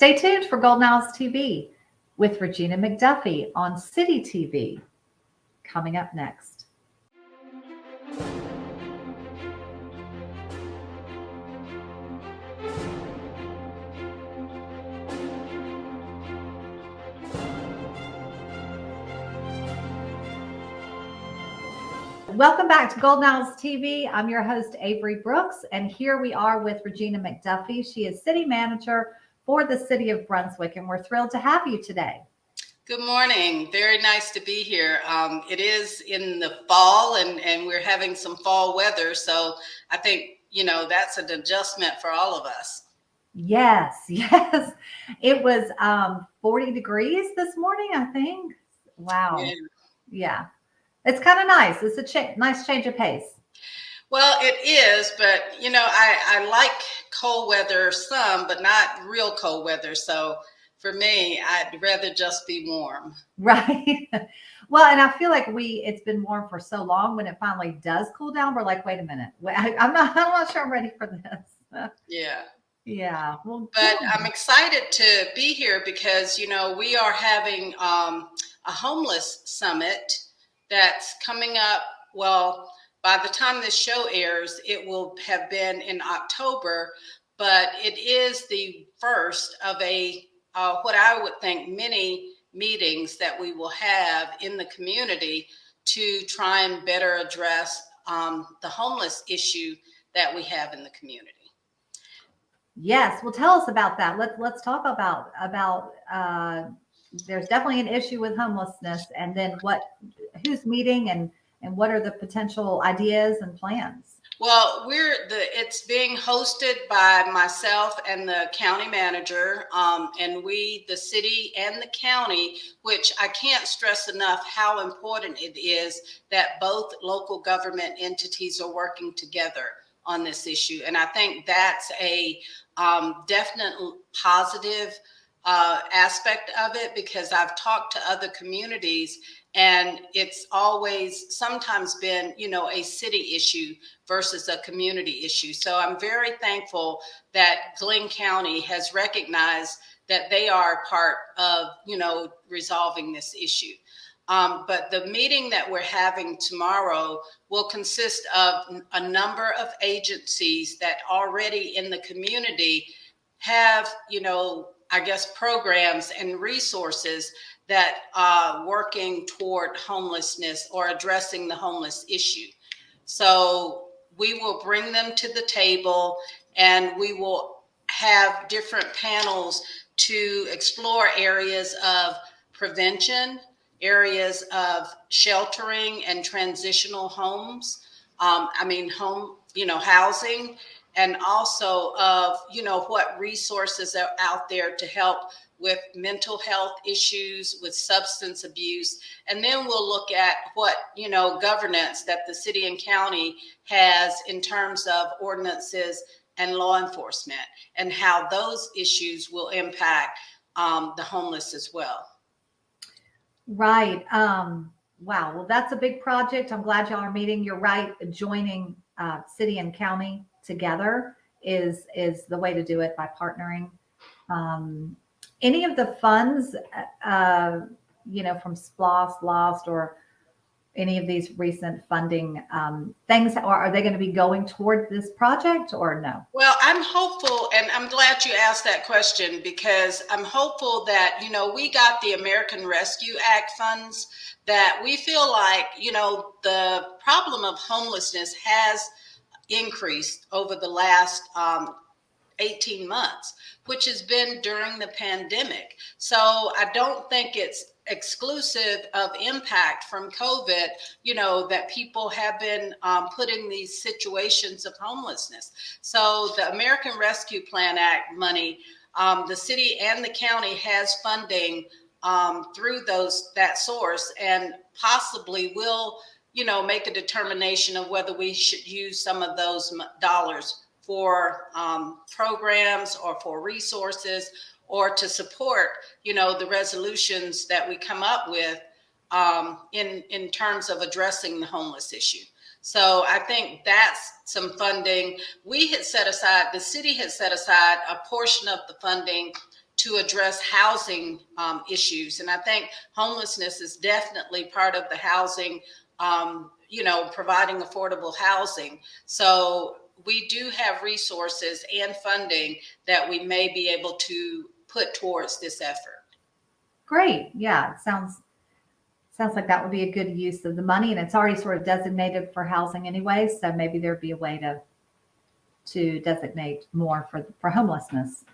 Stay tuned for Golden Owls TV with Regina McDuffie on City TV. Coming up next. Welcome back to Golden Owls TV. I'm your host, Avery Brooks, and here we are with Regina McDuffie. She is City Manager for the City of Brunswick, and we're thrilled to have you today. Good morning. Very nice to be here. It is in the fall, and we're having some fall weather, so I think, that's an adjustment for all of us. Yes, yes. It was 40 degrees this morning, I think. Wow. Yeah. It's kind of nice. It's a nice change of pace. Well, it is, but I like cold weather some, but not real cold weather. So for me, I'd rather just be warm. Right. Well, and I feel like it's been warm for so long. When it finally does cool down, we're like, wait a minute. I'm not sure I'm ready for this. Yeah. Yeah. Well, but I'm excited to be here because, we are having a homeless summit that's coming up. Well, by the time this show airs, it will have been in October, but it is the first of what I would think many meetings that we will have in the community to try and better address the homeless issue that we have in the community. Yes, well, tell us about that. Let's talk about there's definitely an issue with homelessness, and then who's meeting and what are the potential ideas and plans? Well, it's being hosted by myself and the county manager, and the city and the county, which I can't stress enough how important it is that both local government entities are working together on this issue. And I think that's a definite positive aspect of it, because I've talked to other communities and it's always sometimes been, a city issue versus a community issue. So I'm very thankful that Glenn County has recognized that they are part of, resolving this issue. But the meeting that we're having tomorrow will consist of a number of agencies that already in the community have, programs and resources that are working toward homelessness or addressing the homeless issue. So we will bring them to the table and we will have different panels to explore areas of prevention, areas of sheltering and transitional homes, housing, and also of, what resources are out there to help with mental health issues, with substance abuse. And then we'll look at what, governance that the city and county has in terms of ordinances and law enforcement, and how those issues will impact the homeless as well. Right. Wow. Well, that's a big project. I'm glad y'all are meeting. You're right. Joining city and county together is the way to do it, by partnering. Any of the funds, from SPLOST, LOST, or any of these recent funding things, are they going to be going toward this project or no? Well, I'm hopeful, and I'm glad you asked that question, because I'm hopeful that, we got the American Rescue Act funds that we feel like, the problem of homelessness has increased over the last 18 months, which has been during the pandemic. So I don't think it's exclusive of impact from COVID, that people have been put in these situations of homelessness. So the American Rescue Plan Act money, the city and the county has funding through that source, and possibly will, make a determination of whether we should use some of those dollars for programs or for resources, or to support, the resolutions that we come up with in terms of addressing the homeless issue. So I think that's some funding. The city had set aside a portion of the funding to address housing issues. And I think homelessness is definitely part of the housing, providing affordable housing. So we do have resources and funding that we may be able to put towards this effort. Great. Yeah, it sounds like that would be a good use of the money, and it's already sort of designated for housing anyway. So maybe there'd be a way to designate more for homelessness.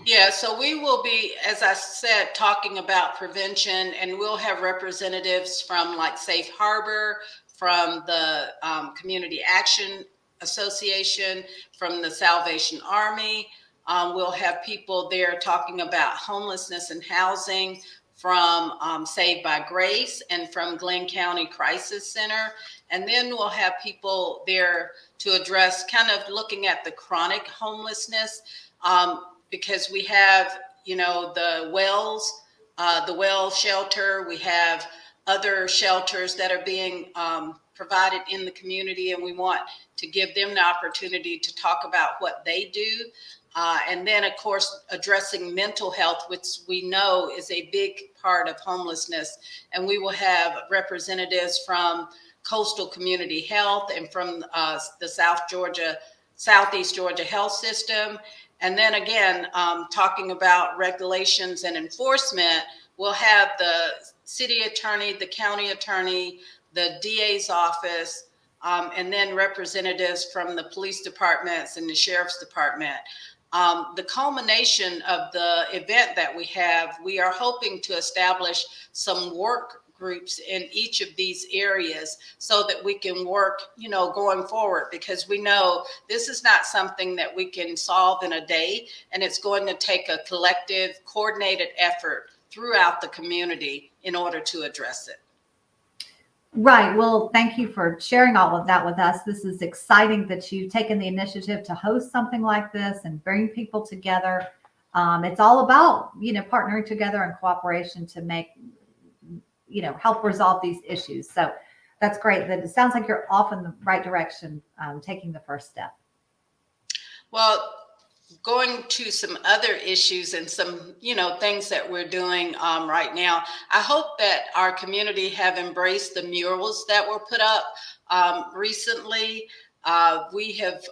Yeah, so we will be, as I said, talking about prevention, and we'll have representatives from like Safe Harbor, from the Community Action Association, from the Salvation Army. We'll have people there talking about homelessness and housing from Saved by Grace and from Glenn County Crisis Center. And then we'll have people there to address kind of looking at the chronic homelessness. Because we have, the well shelter, we have other shelters that are being provided in the community, and we want to give them the opportunity to talk about what they do. And then, of course, addressing mental health, which we know is a big part of homelessness. And we will have representatives from Coastal Community Health and from the Southeast Georgia Health System. And then again, talking about regulations and enforcement, we'll have the city attorney, the county attorney, the DA's office, and then representatives from the police departments and the sheriff's department. The culmination of the event that we are hoping to establish some work groups in each of these areas so that we can work, going forward, because we know this is not something that we can solve in a day, and it's going to take a collective, coordinated effort throughout the community in order to address it. Right. Well, thank you for sharing all of that with us. This is exciting that you've taken the initiative to host something like this and bring people together. It's all about, partnering together and cooperation to make, help resolve these issues. So that's great. That it sounds like you're off in the right direction, taking the first step. Well, going to some other issues and some, things that we're doing right now. I hope that our community have embraced the murals that were put up recently. We have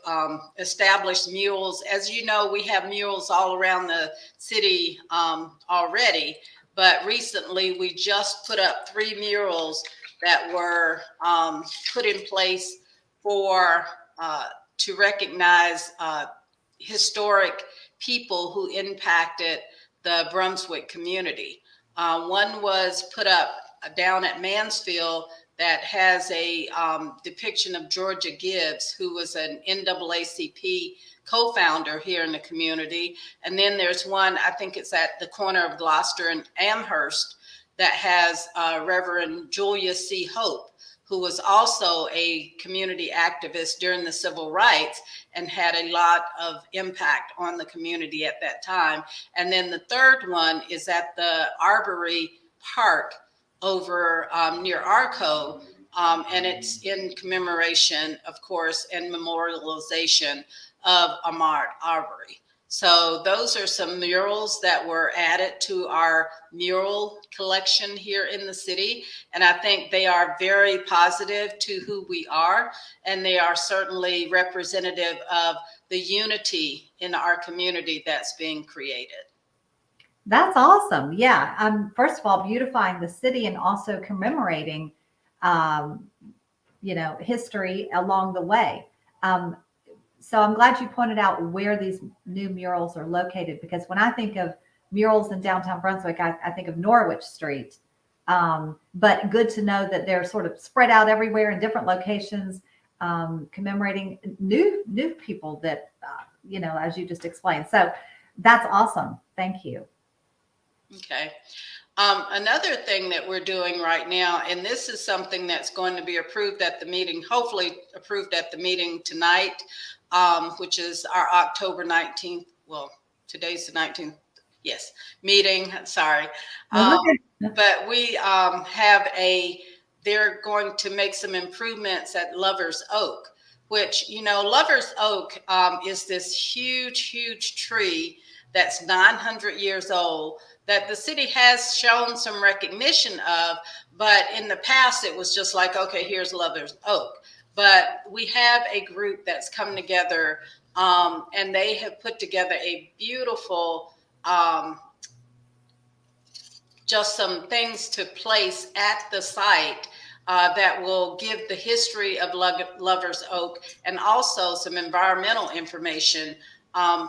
established murals. As you know, we have murals all around the city already, but recently we just put up 3 murals that were put in place for to recognize historic people who impacted the Brunswick community. One was put up down at Mansfield that has a depiction of Georgia Gibbs, who was an NAACP co-founder here in the community. And then there's one, I think it's at the corner of Gloucester and Amherst, that has Reverend Julia C. Hope, who was also a community activist during the civil rights and had a lot of impact on the community at that time. And then the third one is at the Arbory Park over near Arco, and it's in commemoration, of course, and memorialization of Ahmaud Arbery. So those are some murals that were added to our mural collection here in the city. And I think they are very positive to who we are. And they are certainly representative of the unity in our community that's being created. That's awesome. Yeah. First of all, beautifying the city and also commemorating, history along the way. So I'm glad you pointed out where these new murals are located, because when I think of murals in downtown Brunswick, I think of Norwich Street. But good to know that they're sort of spread out everywhere in different locations, commemorating new people that, as you just explained. So that's awesome. Thank you. Okay. Another thing that we're doing right now, and this is something that's going to be approved at the meeting, hopefully approved at the meeting tonight, which is our October 19th. Well, today's the 19th. Yes, meeting. Sorry. But we they're going to make some improvements at Lover's Oak, which, Lover's Oak is this huge, huge tree that's 900 years old that the city has shown some recognition of, but in the past it was just like, okay, here's Lover's Oak. But we have a group that's come together, and they have put together a beautiful, just some things to place at the site that will give the history of Lover's Oak and also some environmental information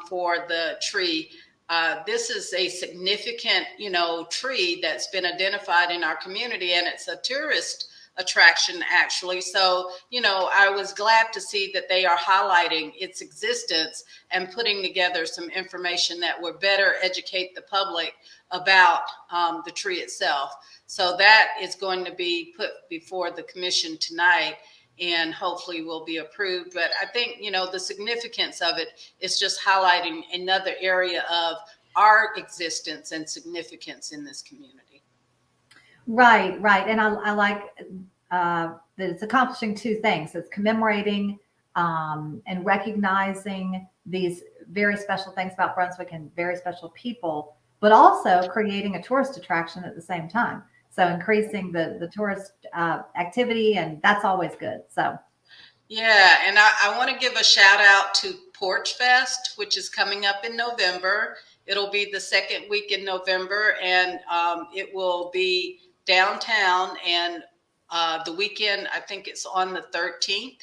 for the tree. This is a significant, tree that's been identified in our community, and it's a tourist attraction actually. So, I was glad to see that they are highlighting its existence and putting together some information that would better educate the public about the tree itself. So that is going to be put before the commission tonight and hopefully will be approved. But I think, the significance of it is just highlighting another area of our existence and significance in this community. Right, right. And I like that it's accomplishing two things. It's commemorating and recognizing these very special things about Brunswick and very special people, but also creating a tourist attraction at the same time. So increasing the tourist activity, and that's always good. So yeah, and I want to give a shout out to Porch Fest, which is coming up in November. It'll be the second week in November, and it will be downtown. And the weekend, I think it's on the 13th,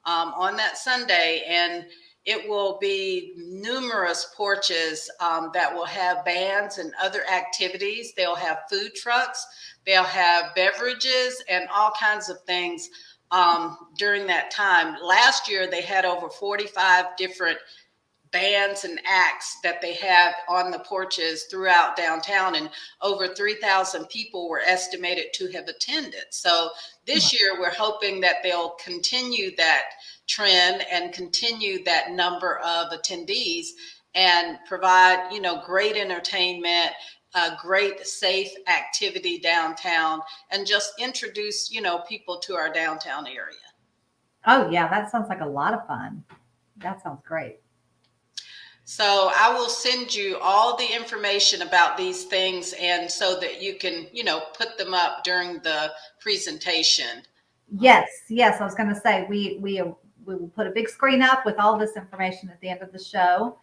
on that Sunday. And it will be numerous porches that will have bands and other activities. They'll have food trucks, they'll have beverages, and all kinds of things during that time. Last year, they had over 45 different bands and acts that they have on the porches throughout downtown, and over 3,000 people were estimated to have attended. So this year, we're hoping that they'll continue that trend and continue that number of attendees and provide, great entertainment, great safe activity downtown, and just introduce, people to our downtown area. oh yeah, that sounds like a lot of fun. That sounds great. So I will send you all the information about these things, and so that you can, put them up during the presentation. Yes, yes. I was going to say we will put a big screen up with all this information at the end of the show.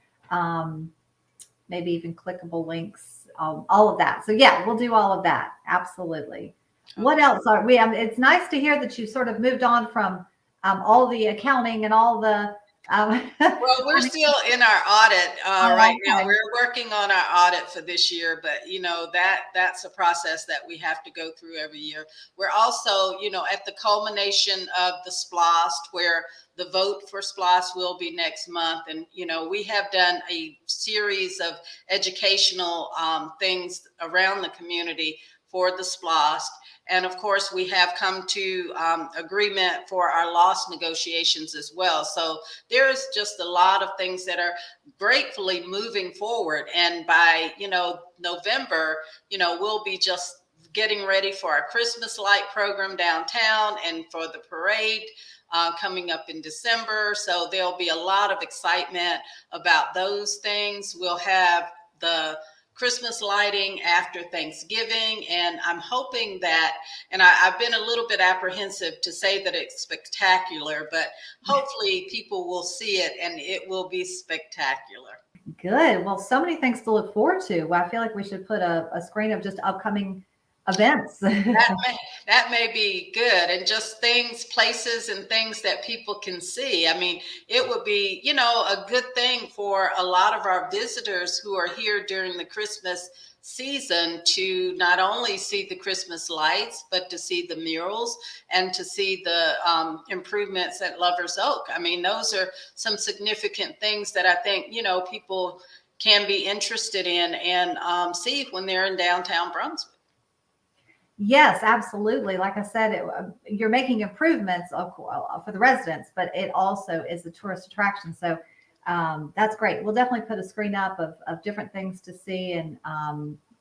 Maybe even clickable links, all of that. So yeah, we'll do all of that. Absolutely. Okay. What else are we? It's nice to hear that you sort of moved on from all the accounting and all the. Well, we're still in our audit right now. Okay. We're working on our audit for this year, but that's a process that we have to go through every year. We're also, at the culmination of the SPLOST, where the vote for SPLOST will be next month, and we have done a series of educational things around the community for the SPLOST. And of course, we have come to agreement for our loss negotiations as well. So there's just a lot of things that are gratefully moving forward. And by, November, we'll be just getting ready for our Christmas light program downtown and for the parade coming up in December. So there'll be a lot of excitement about those things. We'll have the Christmas lighting after Thanksgiving. And I'm hoping that, and I've been a little bit apprehensive to say that it's spectacular, but hopefully people will see it and it will be spectacular. Good. Well, so many things to look forward to. Well, I feel like we should put a screen of just upcoming events. That may be good, and just places and things that people can see. I mean, it would be, a good thing for a lot of our visitors who are here during the Christmas season to not only see the Christmas lights, but to see the murals and to see the improvements at Lover's Oak. I mean, those are some significant things that I think, people can be interested in and see when they're in downtown Brunswick. Yes, absolutely. Like I said, you're making improvements for the residents, but it also is a tourist attraction. So that's great. We'll definitely put a screen up of different things to see and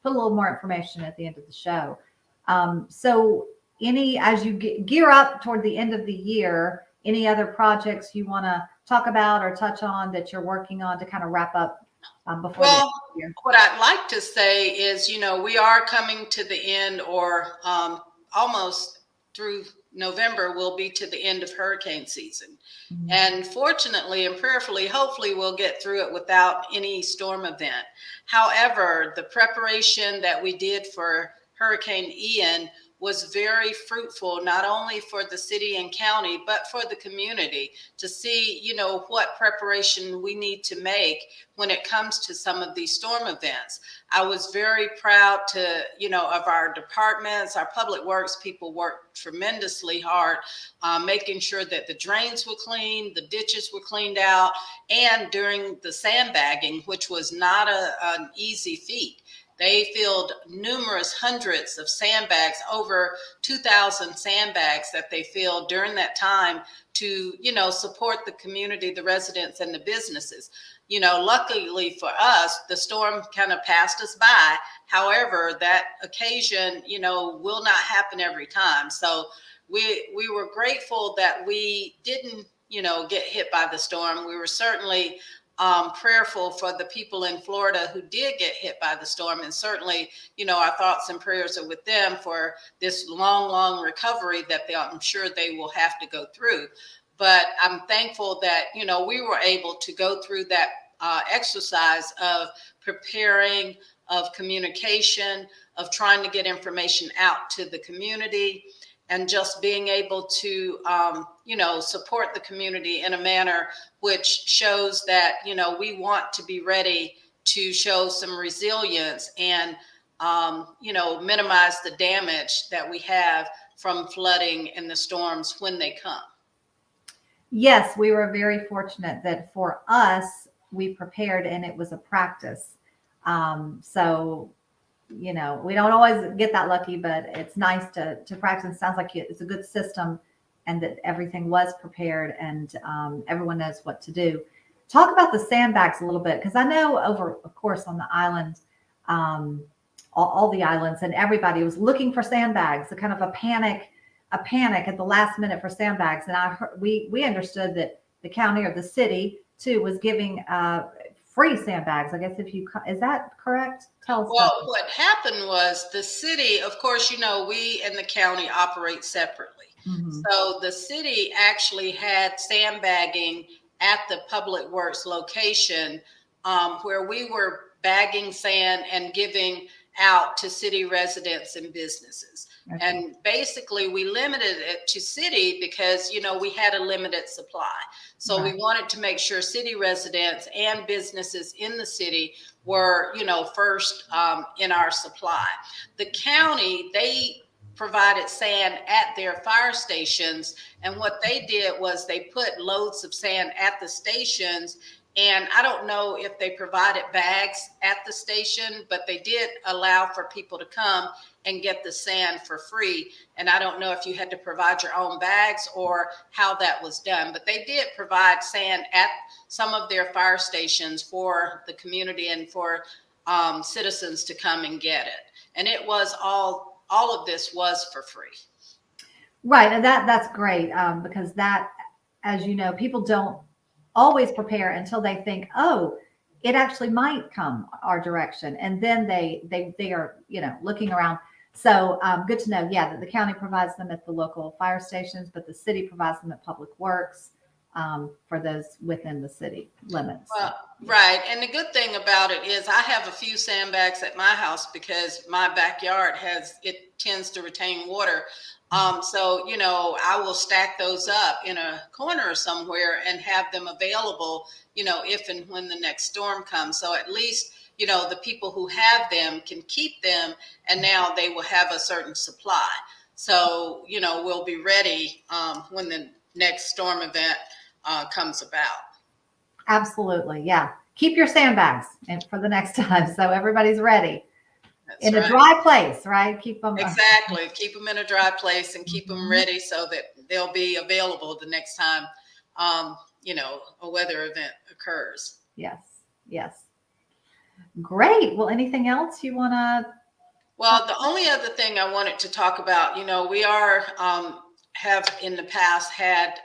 put a little more information at the end of the show. So as you gear up toward the end of the year, any other projects you want to talk about or touch on that you're working on to kind of wrap up before the end Well, of the year? what I'd like to say is, we are coming to the end, or almost through November, we'll be to the end of hurricane season. Mhm. And fortunately and prayerfully, hopefully, we'll get through it without any storm event. However, the preparation that we did for Hurricane Ian was very fruitful, not only for the city and county, but for the community, to see, what preparation we need to make when it comes to some of these storm events. I was very proud of our departments. Our public works people worked tremendously hard, making sure that the drains were clean, the ditches were cleaned out, and during the sandbagging, which was not an easy feat. They filled numerous hundreds of sandbags, over 2,000 sandbags that they filled during that time to, support the community, the residents, and the businesses. Luckily for us, the storm kind of passed us by. However, that occasion, will not happen every time. So we were grateful that we didn't, get hit by the storm. We were certainly prayerful for the people in Florida who did get hit by the storm. And certainly, our thoughts and prayers are with them for this long, long recovery that I'm sure they will have to go through. But I'm thankful that, we were able to go through that exercise of preparing, of communication, of trying to get information out to the community, and just being able to, support the community in a manner which shows that, we want to be ready to show some resilience and, minimize the damage that we have from flooding and the storms when they come. Yes, we were very fortunate that for us, we prepared and it was a practice. So, we don't always get that lucky, but it's nice to practice. It sounds like it's a good system and that everything was prepared and everyone knows what to do. Talk about the sandbags a little bit, because I know over, of course, on the island, um, all the islands and everybody was looking for sandbags, a kind of a panic at the last minute for sandbags. And we understood that the county or the city too was giving free sandbags. I guess is that correct? Tell us about Well, this. what happened was the city, of course, we and the county operate separately. Hmm. So the city actually had sandbagging at the Public Works location, where we were bagging sand and giving out to city residents and businesses. Okay. And basically, we limited it to city because, we had a limited supply. So we Right. wanted to make sure city residents and businesses in the city were, first in our supply. The county, they provided sand at their fire stations. And what they did was they put loads of sand at the stations. And I don't know if they provided bags at the station, but they did allow for people to come and get the sand for free. And I don't know if you had to provide your own bags or how that was done, but they did provide sand at some of their fire stations for the community and for citizens to come and get it. And it was all of this was for free. Right, and that's great, because that, as you know, people don't always prepare until they think, oh, it actually might come our direction, and then they are looking around. So good to know, yeah, that the county provides them at the local fire stations, but the city provides them at Public Works for those within the city limits. Well, right. And the good thing about it is I have a few sandbags at my house because my backyard it tends to retain water. So, I will stack those up in a corner somewhere and have them available, if and when the next storm comes. So at least, the people who have them can keep them, and now they will have a certain supply. So, we'll be ready when the next storm event comes about. Absolutely, yeah. Keep your sandbags and for the next time, so everybody's ready That's in a right. dry place, right? Keep them Exactly. Keep them in a dry place and keep them Mhm. ready so that they'll be available the next time, a weather event occurs. Yes, yes. Great. Well, anything else you want to? Well, the only other thing I wanted to talk about, we are have in the past had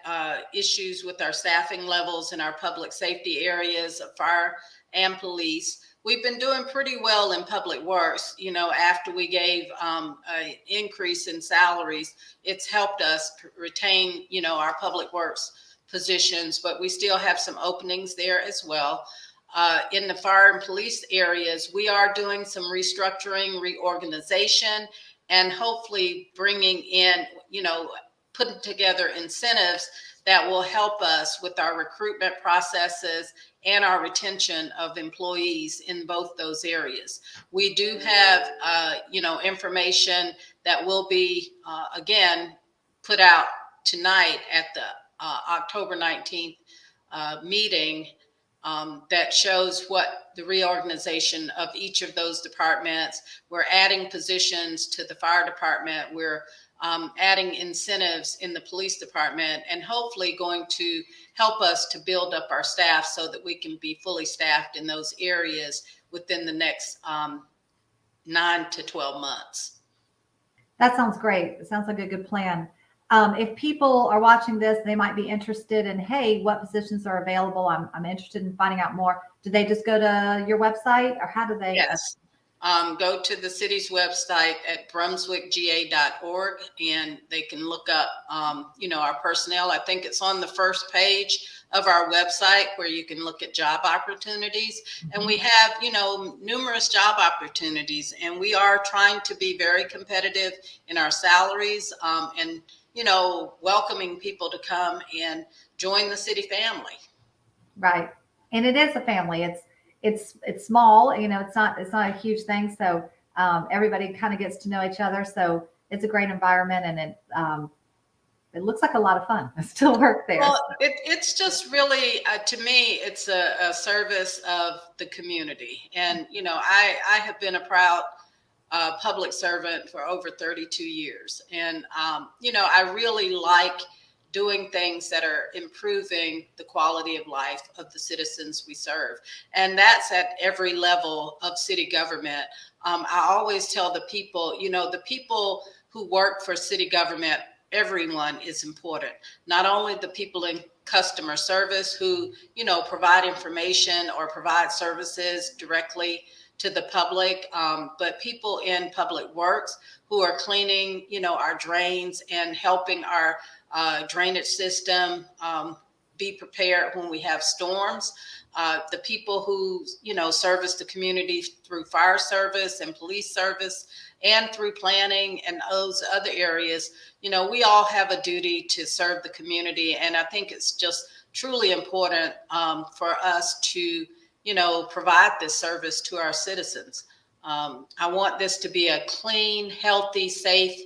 issues with our staffing levels in our public safety areas of fire and police. We've been doing pretty well in public works. After we gave an increase in salaries, it's helped us retain, our public works positions, but we still have some openings there as well. In the fire and police areas, we are doing some restructuring, reorganization, and hopefully bringing in, putting together incentives that will help us with our recruitment processes and our retention of employees in both those areas. We do have, information that will be, again, put out tonight at the October 19th meeting, that shows what the reorganization of each of those departments. We're adding positions to the fire department. We're adding incentives in the police department, and hopefully going to help us to build up our staff so that we can be fully staffed in those areas within the next 9 to 12 months. That sounds great. It sounds like a good plan. If people are watching this, they might be interested in, hey, what positions are available? I'm interested in finding out more. Do they just go to your website, or how do they? Yes. Go to the city's website at brunswickga.org, and they can look up, our personnel. I think it's on the first page of our website where you can look at job opportunities. And we have, numerous job opportunities, and we are trying to be very competitive in our salaries, and, welcoming people to come and join the city family. Right. And it is a family. It's small, it's not a huge thing. So everybody kind of gets to know each other. So it's a great environment, and it looks like a lot of fun. I still work there. Well, it's just really, to me, it's a service of the community. And, I have been a proud public servant for over 32 years. And, I really like doing things that are improving the quality of life of the citizens we serve. And that's at every level of city government. I always tell the people, the people who work for city government, everyone is important. Not only the people in customer service who, provide information or provide services directly to the public, but people in public works who are cleaning, our drains and helping our drainage system be prepared when we have storms. The people who, service the community through fire service and police service and through planning and those other areas, we all have a duty to serve the community. And I think it's just truly important for us to, provide this service to our citizens. I want this to be a clean, healthy, safe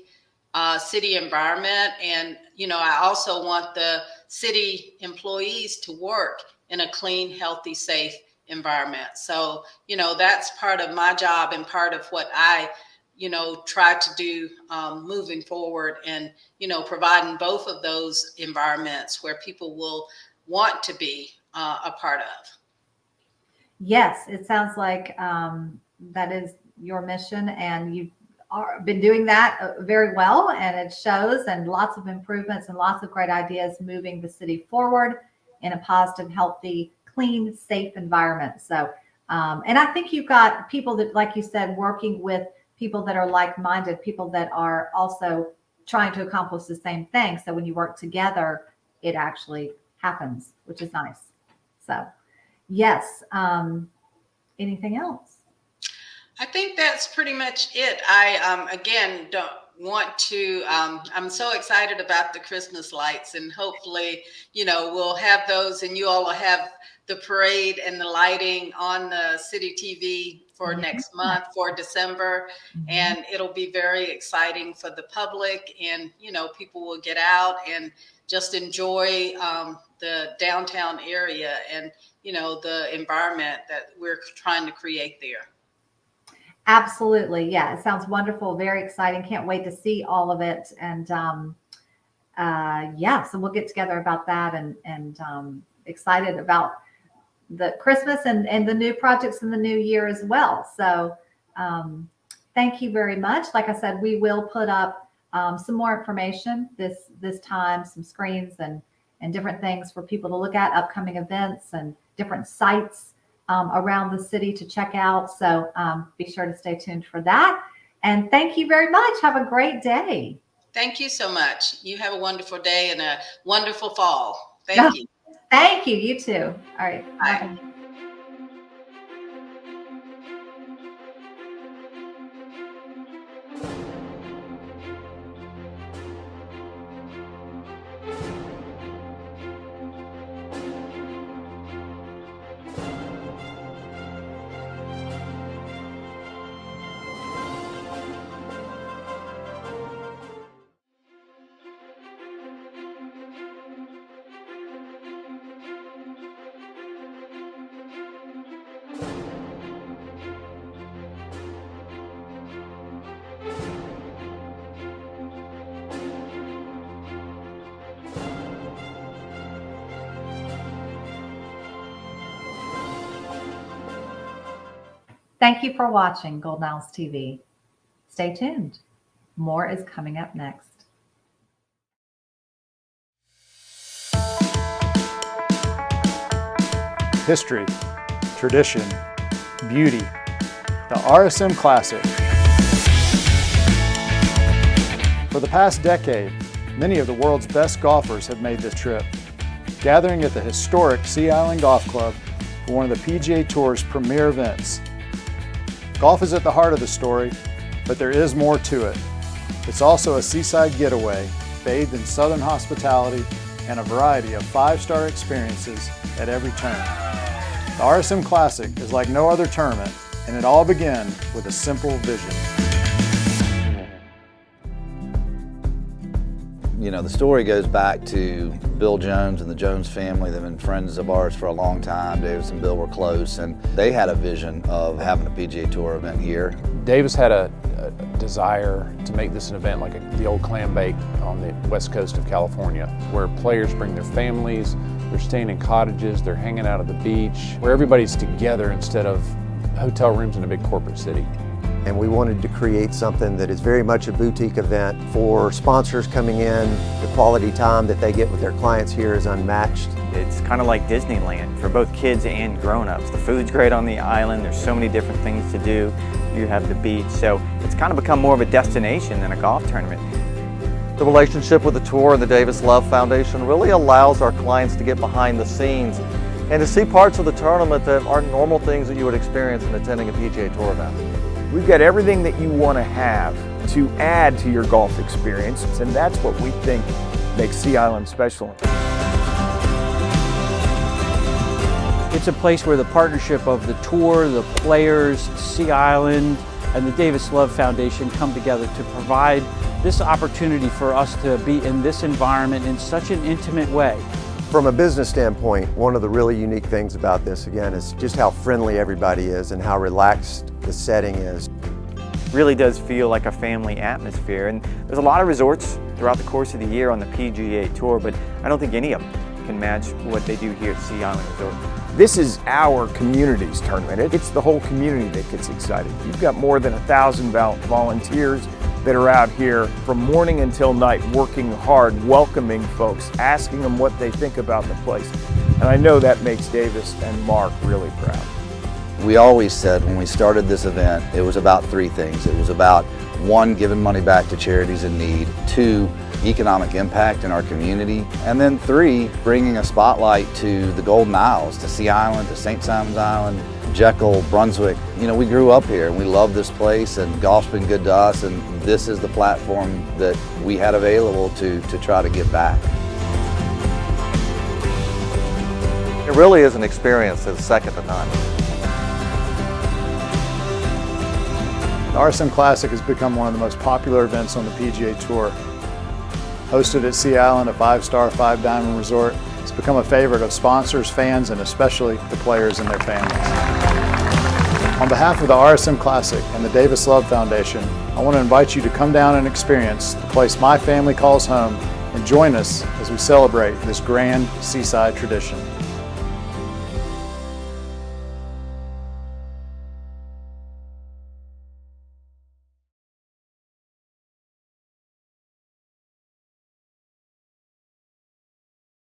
city environment. And, I also want the city employees to work in a clean, healthy, safe environment. So, that's part of my job and part of what I, try to do moving forward, and, providing both of those environments where people will want to be a part of. Yes, it sounds like that is your mission, and you've been doing that very well, and it shows, and lots of improvements and lots of great ideas moving the city forward in a positive, healthy, clean, safe environment. So, and I think you've got people that, like you said, working with people that are like-minded, people that are also trying to accomplish the same thing. So when you work together, it actually happens, which is nice. So, yes. Anything else? I think that's pretty much it. I, again, don't want to, I'm so excited about the Christmas lights, and hopefully, we'll have those, and you all will have the parade and the lighting on the city TV for next month, for December. And it'll be very exciting for the public, and, people will get out and just enjoy the downtown area and, the environment that we're trying to create there. Absolutely. Yeah. It sounds wonderful. Very exciting. Can't wait to see all of it. And yeah, so we'll get together about that, and excited about the Christmas and the new projects in the new year as well. So thank you very much. Like I said, we will put up some more information this time, some screens and different things for people to look at, upcoming events and different sites around the city to check out. So be sure to stay tuned for that. And thank you very much. Have a great day. Thank you so much. You have a wonderful day and a wonderful fall. Thank you. Thank you. You too. All right. Bye. Bye. Thank you for watching Golden Owls TV. Stay tuned. More is coming up next. History, tradition, beauty, the RSM Classic. For the past decade, many of the world's best golfers have made this trip, gathering at the historic Sea Island Golf Club for one of the PGA Tour's premier events. Golf is at the heart of the story, but there is more to it. It's also a seaside getaway, bathed in southern hospitality and a variety of five-star experiences at every turn. The RSM Classic is like no other tournament, and it all began with a simple vision. You know, the story goes back to Bill Jones and the Jones family. They've been friends of ours for a long time. Davis and Bill were close, and they had a vision of having a PGA Tour event here. Davis had a desire to make this an event like the old clam bake on the west coast of California, where players bring their families, they're staying in cottages, they're hanging out at the beach, where everybody's together instead of hotel rooms in a big corporate city. And we wanted to create something that is very much a boutique event for sponsors coming in. The quality time that they get with their clients here is unmatched. It's kind of like Disneyland for both kids and grown-ups. The food's great on the island. There's so many different things to do. You have the beach, so it's kind of become more of a destination than a golf tournament. The relationship with the tour and the Davis Love Foundation really allows our clients to get behind the scenes and to see parts of the tournament that aren't normal things that you would experience in attending a PGA Tour event. We've got everything that you want to have to add to your golf experience, and that's what we think makes Sea Island special. It's a place where the partnership of the tour, the players, Sea Island, and the Davis Love Foundation come together to provide this opportunity for us to be in this environment in such an intimate way. From a business standpoint, one of the really unique things about this, again, is just how friendly everybody is and how relaxed the setting is. Really does feel like a family atmosphere, and there's a lot of resorts throughout the course of the year on the PGA Tour, but I don't think any of them can match what they do here at Sea Island Resort. This is our community's tournament. It's the whole community that gets excited. You've got more than 1,000 volunteers that are out here from morning until night working hard, welcoming folks, asking them what they think about the place. And I know that makes Davis and Mark really proud. We always said when we started this event, it was about three things. It was about, one, giving money back to charities in need, two, economic impact in our community, and then three, bringing a spotlight to the Golden Isles, to Sea Island, to St. Simon's Island, Jekyll, Brunswick. You know, we grew up here and we love this place, and golf's been good to us, and this is the platform that we had available to try to give back. It really is an experience that's second to none. The RSM Classic has become one of the most popular events on the PGA Tour. Hosted at Sea Island, a five-star, five-diamond resort, it's become a favorite of sponsors, fans, and especially the players and their families. On behalf of the RSM Classic and the Davis Love Foundation, I want to invite you to come down and experience the place my family calls home and join us as we celebrate this grand seaside tradition.